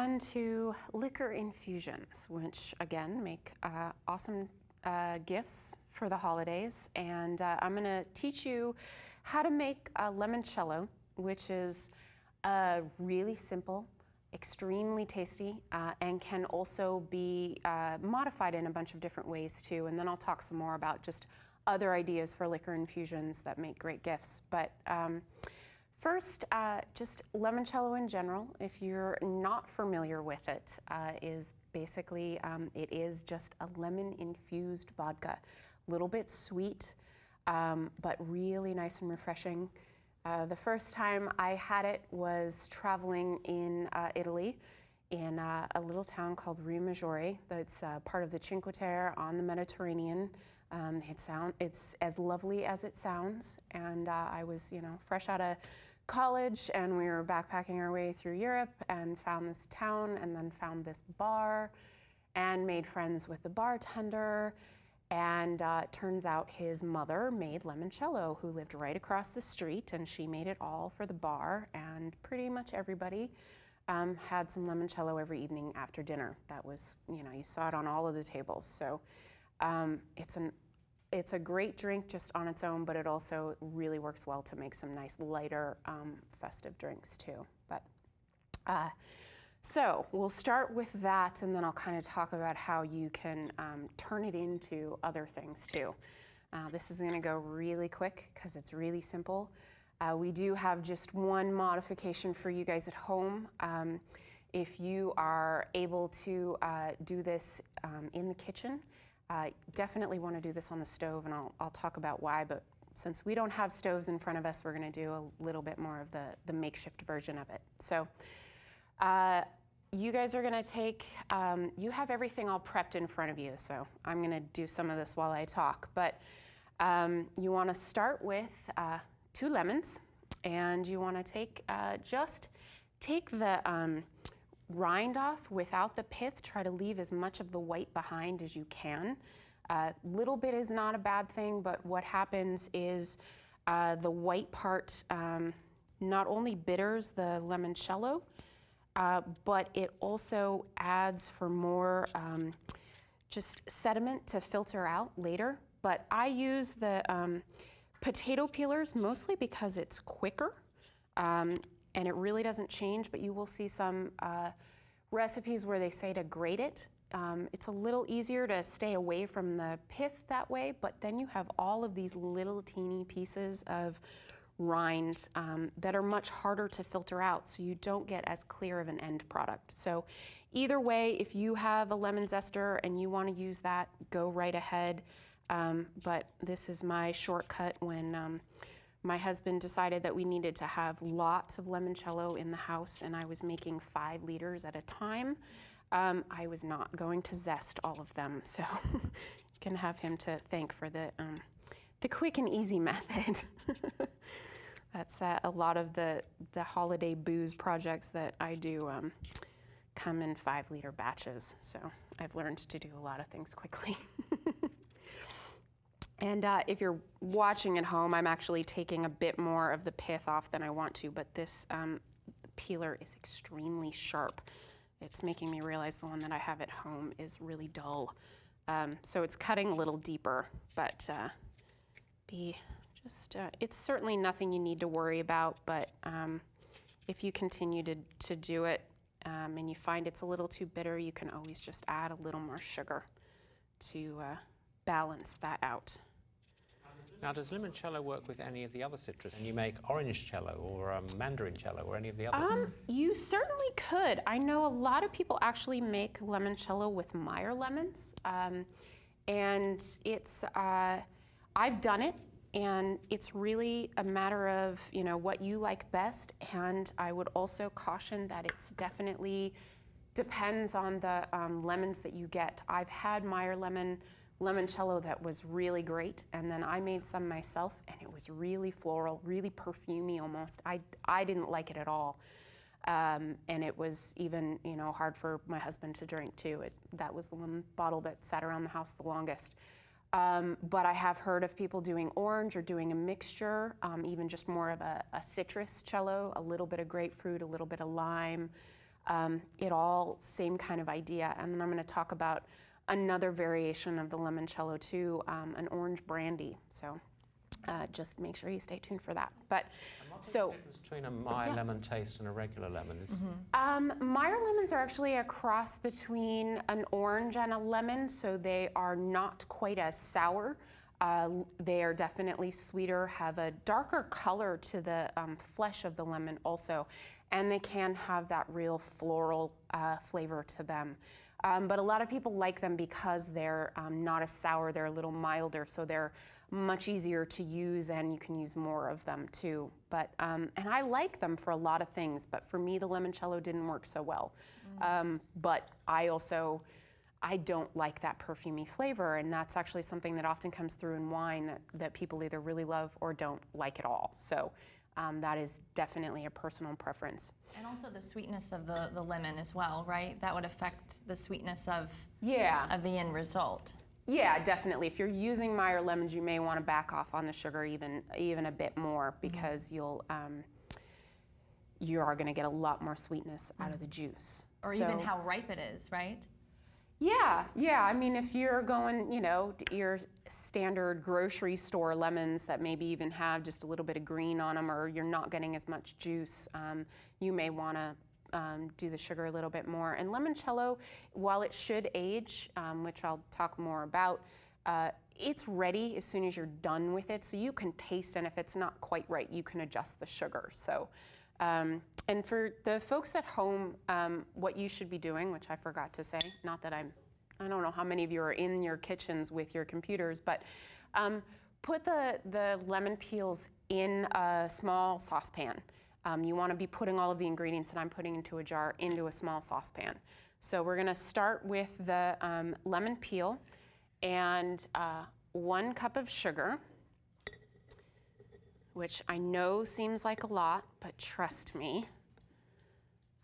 on to Liquor Infusions, which again make awesome gifts for the holidays. And I'm going to teach you how to make a limoncello, which is really simple, extremely tasty, and can also be modified in a bunch of different ways too. And then I'll talk some more about just other ideas for liquor infusions that make great gifts. But first, just limoncello in general, if you're not familiar with it, is basically, it is just a lemon-infused vodka. A little bit sweet, but really nice and refreshing. The first time I had it was traveling in Italy, in a little town called Riomaggiore that's part of the Cinque Terre on the Mediterranean. It's as lovely as it sounds, and I was, fresh out of college, and we were backpacking our way through Europe and found this town, and then found this bar, and made friends with the bartender. And turns out his mother made limoncello, who lived right across the street, and she made it all for the bar, and pretty much everybody had some limoncello every evening after dinner. That was, you saw it on all of the tables. So it's a great drink just on its own, but it also really works well to make some nice lighter festive drinks too. But so we'll start with that, and then I'll kind of talk about how you can turn it into other things too. This is going to go really quick because it's really simple. We do have just one modification for you guys at home. If you are able to do this in the kitchen, definitely want to do this on the stove, and I'll talk about why. But since we don't have stoves in front of us, we're going to do a little bit more of the makeshift version of it. So you guys are going to take, you have everything all prepped in front of you, so I'm going to do some of this while I talk. But you want to start with 2 lemons, and you want to just take the rind off without the pith. Try to leave as much of the white behind as you can. Little bit is not a bad thing, but what happens is the white part not only bitters the limoncello, but it also adds for more just sediment to filter out later. But I use the potato peelers mostly because it's quicker, and it really doesn't change, but you will see some recipes where they say to grate it. It's a little easier to stay away from the pith that way, but then you have all of these little teeny pieces of rind that are much harder to filter out, so you don't get as clear of an end product. So either way, if you have a lemon zester and you want to use that, go right ahead. But this is my shortcut when my husband decided that we needed to have lots of limoncello in the house, and I was making 5 liters at a time. I was not going to zest all of them, so you can have him to thank for the quick and easy method. That's a lot of the holiday booze projects that I do come in 5-liter batches, so I've learned to do a lot of things quickly. And if you're watching at home, I'm actually taking a bit more of the pith off than I want to, but this peeler is extremely sharp. It's making me realize the one that I have at home is really dull. So it's cutting a little deeper, but it's certainly nothing you need to worry about, but if you continue to do it and you find it's a little too bitter, you can always just add a little more sugar to balance that out. Now, does limoncello work with any of the other citrus? Can you make orangecello or mandarincello or any of the others? You certainly could. I know a lot of people actually make limoncello with Meyer lemons, and it's I've done it, and it's really a matter of what you like best. And I would also caution that it's definitely depends on the lemons that you get. I've had Meyer limoncello that was really great, and then I made some myself, and it was really floral, really perfumey almost. I didn't like it at all, and it was even hard for my husband to drink too. That was the one bottle that sat around the house the longest. But I have heard of people doing orange or doing a mixture, even just more of a citrus cello, a little bit of grapefruit, a little bit of lime, It all same kind of idea. And then I'm going to talk about another variation of the limoncello too, an orange brandy. So just make sure you stay tuned for that. But what's the difference between a Meyer lemon taste and a regular lemon? Meyer lemons are actually a cross between an orange and a lemon, so they are not quite as sour. They are definitely sweeter, have a darker color to the flesh of the lemon also, and they can have that real floral flavor to them. But a lot of people like them because they're not as sour, they're a little milder, so they're much easier to use, and you can use more of them too. But and I like them for a lot of things, but for me the limoncello didn't work so well. But I don't like that perfumey flavor, and that's actually something that often comes through in wine that people either really love or don't like at all. So that is definitely a personal preference. And also the sweetness of the lemon as well, right? That would affect the sweetness of the end result. Yeah, definitely. If you're using Meyer lemons, you may want to back off on the sugar even a bit more, because you are going to get a lot more sweetness out of the juice. Or even how ripe it is, right? Yeah. I mean, if you're going, your standard grocery store lemons that maybe even have just a little bit of green on them, or you're not getting as much juice, you may want to do the sugar a little bit more. And limoncello, while it should age, which I'll talk more about, it's ready as soon as you're done with it, so you can taste, and if it's not quite right, you can adjust the sugar. So, and for the folks at home, what you should be doing, which I forgot to say, not that I don't know how many of you are in your kitchens with your computers, but put the lemon peels in a small saucepan. You want to be putting all of the ingredients that I'm putting into a jar into a small saucepan. So we're going to start with the lemon peel and 1 cup of sugar, which I know seems like a lot, but trust me,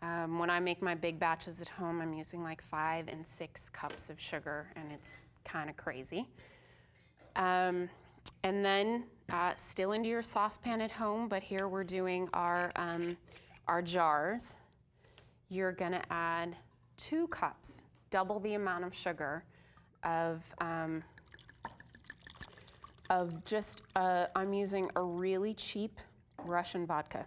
when I make my big batches at home, I'm using like 5 and 6 cups of sugar, and it's kind of crazy. And then still into your saucepan at home, but here we're doing our jars. You're gonna add 2 cups, double the amount of sugar of just, I'm using a really cheap Russian vodka.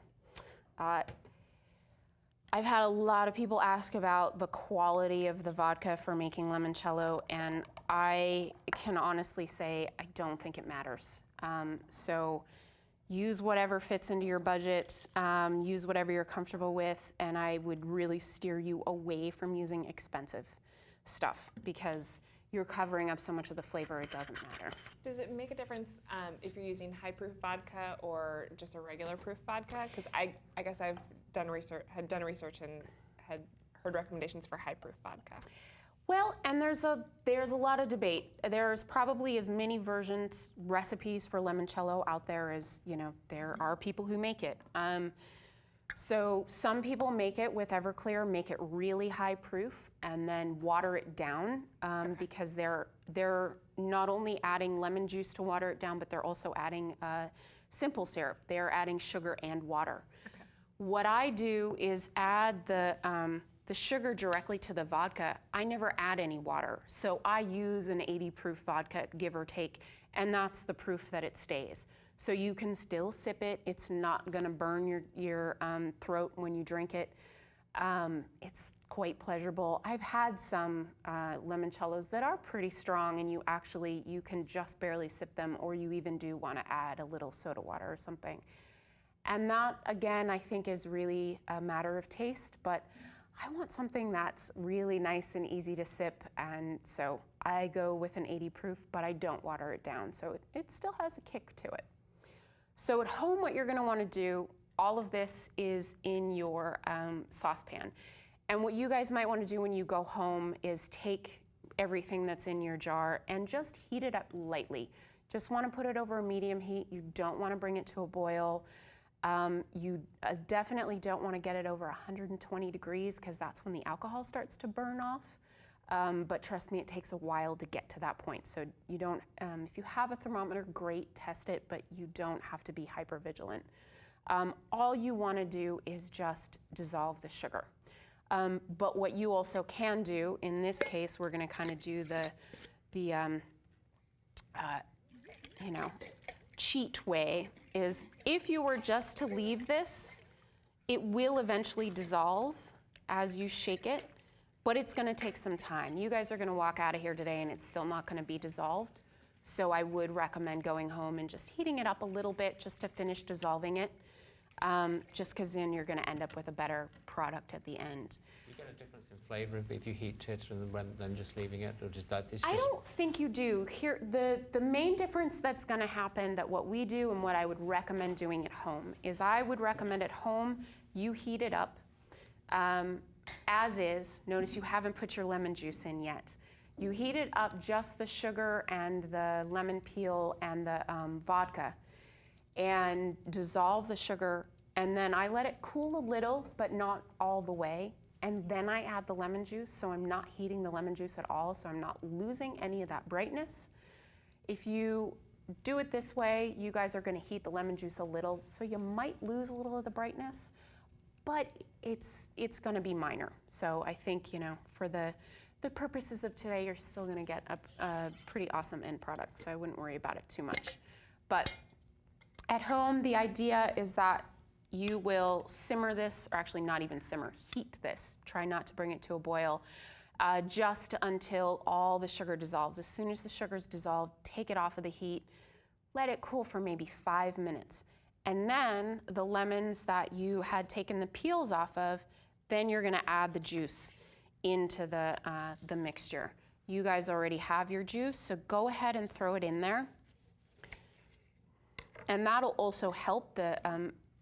I've had a lot of people ask about the quality of the vodka for making limoncello, and I can honestly say I don't think it matters. So use whatever fits into your budget, use whatever you're comfortable with, and I would really steer you away from using expensive stuff, because you're covering up so much of the flavor, it doesn't matter. Does it make a difference if you're using high proof vodka or just a regular proof vodka? Because I guess I've done research and had heard recommendations for high proof vodka. Well, and there's a lot of debate. There's probably as many recipes for limoncello out there as, there are people who make it. So some people make it with Everclear, make it really high proof, and then water it down because they're not only adding lemon juice to water it down, but they're also adding simple syrup. They're adding sugar and water. Okay. What I do is add the sugar directly to the vodka. I never add any water, so I use an 80 proof vodka, give or take, and that's the proof that it stays. So you can still sip it. It's not going to burn your throat when you drink it. It's quite pleasurable. I've had some limoncellos that are pretty strong, and you can just barely sip them, or you even do want to add a little soda water or something. And that, again, I think is really a matter of taste, but I want something that's really nice and easy to sip, and so I go with an 80 proof, but I don't water it down, so it still has a kick to it. So at home, what you're going to want to do, all of this is in your saucepan. And what you guys might want to do when you go home is take everything that's in your jar and just heat it up lightly. Just want to put it over a medium heat. You don't want to bring it to a boil. You definitely don't want to get it over 120 degrees because that's when the alcohol starts to burn off. But trust me, it takes a while to get to that point. So you don't, if you have a thermometer, great, test it, but you don't have to be hyper vigilant. All you want to do is just dissolve the sugar. But what you also can do, in this case, we're going to kind of do the cheat way, is if you were just to leave this, it will eventually dissolve as you shake it, but it's going to take some time. You guys are going to walk out of here today and it's still not going to be dissolved. So I would recommend going home and just heating it up a little bit just to finish dissolving it, just because then you're going to end up with a better product at the end. You get a difference in flavour if you heat it rather than just leaving it, or just that? I don't think you do. Here, the main difference that's going to happen, that what we do and what I would recommend doing at home, is I would recommend at home you heat it up as is. Notice you haven't put your lemon juice in yet. You heat it up, just the sugar and the lemon peel and the vodka, and dissolve the sugar, and then I let it cool a little, but not all the way, and then I add the lemon juice, so I'm not heating the lemon juice at all, so I'm not losing any of that brightness. If you do it this way, you guys are going to heat the lemon juice a little, so you might lose a little of the brightness, but it's going to be minor. So I think, for the purposes of today, you're still going to get a pretty awesome end product, so I wouldn't worry about it too much. But at home, the idea is that you will simmer this, or actually not even simmer, heat this. Try not to bring it to a boil, just until all the sugar dissolves. As soon as the sugar's dissolved, take it off of the heat, let it cool for maybe 5 minutes. And then the lemons that you had taken the peels off of, then you're gonna add the juice into the mixture. You guys already have your juice, so go ahead and throw it in there. And that'll also help, the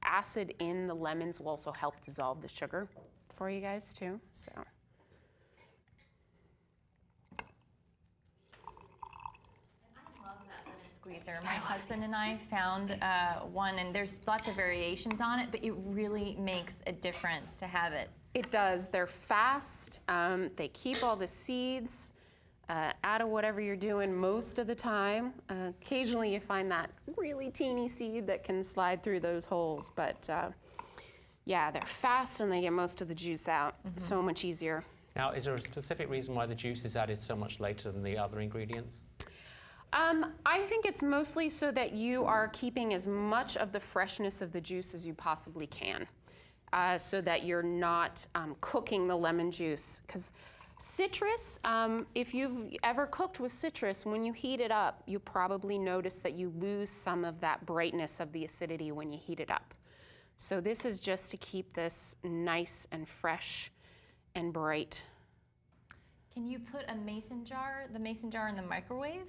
acid in the lemons will also help dissolve the sugar for you guys too, so. Squeezer. My husband and I found one, and there's lots of variations on it, but it really makes a difference to have it. It does. They're fast. They keep all the seeds out of whatever you're doing most of the time. Occasionally you find that really teeny seed that can slide through those holes, but yeah, they're fast and they get most of the juice out. So much easier. Now, is there a specific reason why the juice is added so much later than the other ingredients? I think it's mostly so that you are keeping as much of the freshness of the juice as you possibly can, so that you're not cooking the lemon juice. Because citrus, if you've ever cooked with citrus, when you heat it up, you probably notice that you lose some of that brightness of the acidity when you heat it up. So this is just to keep this nice and fresh and bright. Can you put the mason jar in the microwave?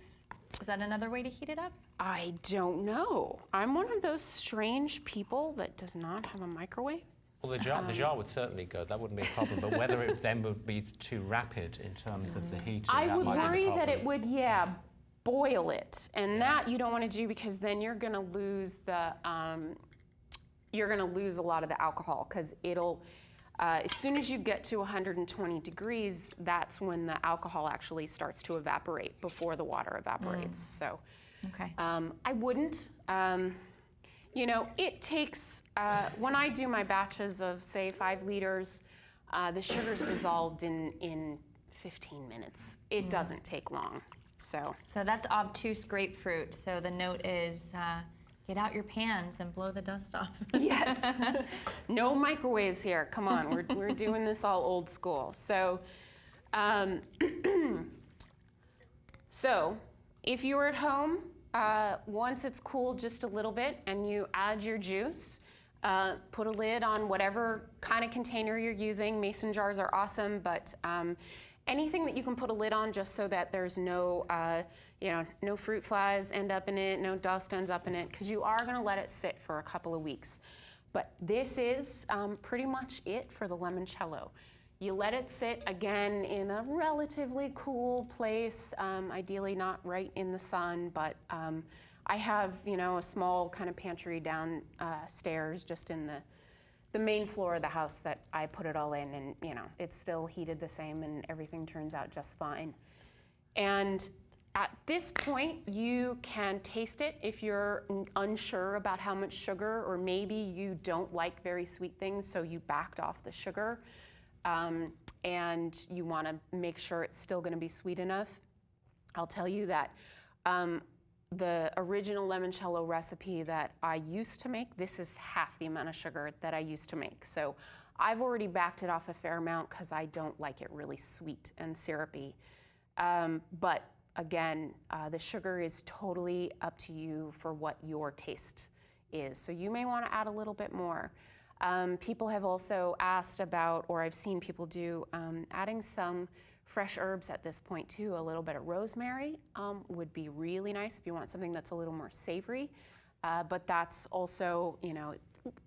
Is that another way to heat it up? I don't know. I'm one of those strange people that does not have a microwave. Well, the jar would certainly go. That wouldn't be a problem. But whether it then would be too rapid in terms of the heating, I would worry that it would, boil it, and that you don't want to do, because then you're going to lose the, you're going to lose a lot of the alcohol, because it'll. As soon as you get to 120 degrees, that's when the alcohol actually starts to evaporate before the water evaporates. So, okay. I wouldn't. It takes, when I do my batches of, say, 5 liters, the sugar's dissolved in 15 minutes. It doesn't take long, so. So that's obtuse grapefruit. So the note is, get out your pans and blow the dust off. Yes. No microwaves here. Come on, we're doing this all old school. So, so if you were at home, once it's cooled just a little bit and you add your juice, put a lid on whatever kind of container you're using. Mason jars are awesome, but anything that you can put a lid on, just so that there's no no fruit flies end up in it, no dust ends up in it, because you are going to let it sit for a couple of weeks. But this is pretty much it for the limoncello. You let it sit, again, in a relatively cool place, ideally not right in the sun, but I have, a small kind of pantry downstairs, just in the main floor of the house, that I put it all in, and it's still heated the same and everything turns out just fine. And at this point, you can taste it if you're unsure about how much sugar, or maybe you don't like very sweet things, so you backed off the sugar. and you want to make sure it's still going to be sweet enough. I'll tell you that the original limoncello recipe that I used to make, this is half the amount of sugar that I used to make. So I've already backed it off a fair amount because I don't like it really sweet and syrupy. But again, the sugar is totally up to you for what your taste is. So you may want to add a little bit more. People have also asked about, or I've seen people do, adding some fresh herbs at this point too. A little bit of rosemary would be really nice if you want something that's a little more savory. But that's also, you know,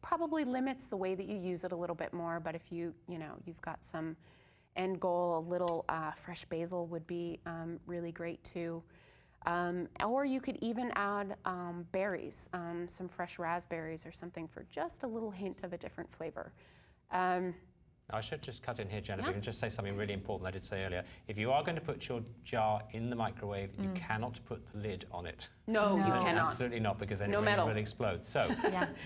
probably limits the way that you use it a little bit more. But if you've got some end goal, a little fresh basil would be really great too. Or you could even add berries, some fresh raspberries or something for just a little hint of a different flavor. I should just cut in here, Genevieve, and just say something really important I did say earlier. If you are going to put your jar in the microwave, you cannot put the lid on it. No, you cannot. Absolutely not, because then No it metal. will explode. So,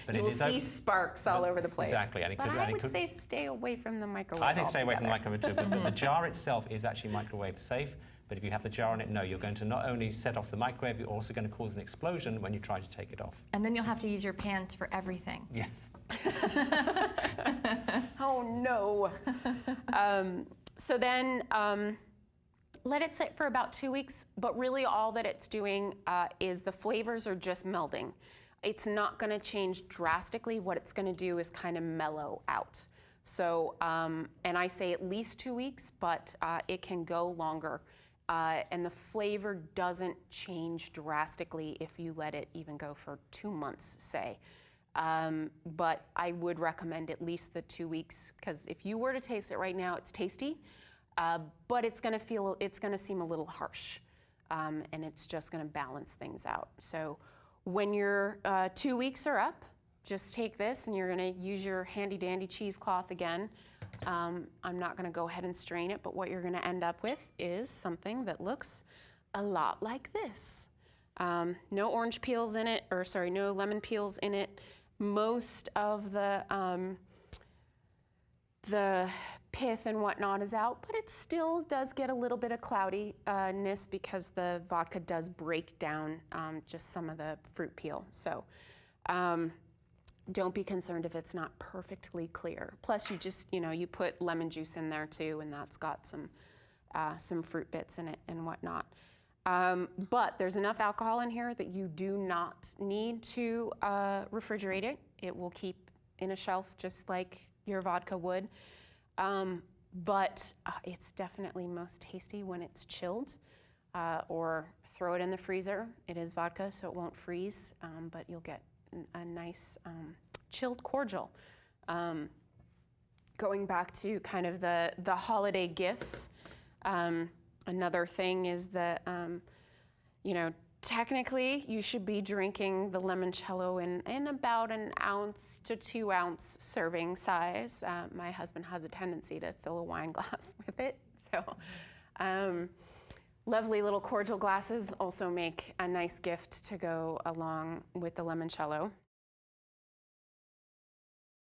but You will see sparks all over the place. Exactly. And But I would say stay away from the microwave I think stay away from the altogether. microwave too, but the jar itself is actually microwave safe. But if you have the jar on it, no, you're going to not only set off the microwave, you're also going to cause an explosion when you try to take it off. And then you'll have to use your pans for everything. Yes. Oh no. So then let it sit for about 2 weeks, but really all that it's doing is the flavors are just melding. It's not going to change drastically. What it's going to do is kind of mellow out. So, and I say at least 2 weeks, but it can go longer. And the flavor doesn't change drastically if you let it even go for 2 months, say. But I would recommend at least the 2 weeks, because if you were to taste it right now, it's tasty, but it's going to seem a little harsh, and it's just going to balance things out. So when your 2 weeks are up, just take this and you're going to use your handy dandy cheesecloth again. I'm not going to go ahead and strain it, but what you're going to end up with is something that looks a lot like this. No orange peels in it, or sorry, no lemon peels in it. Most of the pith and whatnot is out, but it still does get a little bit of cloudiness because the vodka does break down just some of the fruit peel. So don't be concerned if it's not perfectly clear. Plus, you just, you put lemon juice in there too, and that's got some fruit bits in it and whatnot. But there's enough alcohol in here that you do not need to refrigerate it. It will keep in a shelf just like your vodka would. But it's definitely most tasty when it's chilled, or throw it in the freezer. It is vodka, so it won't freeze, but you'll get a nice chilled cordial. Going back to kind of the holiday gifts, another thing is that, technically you should be drinking the limoncello in about an ounce to 2 ounce serving size. My husband has a tendency to fill a wine glass with it. So lovely little cordial glasses also make a nice gift to go along with the limoncello.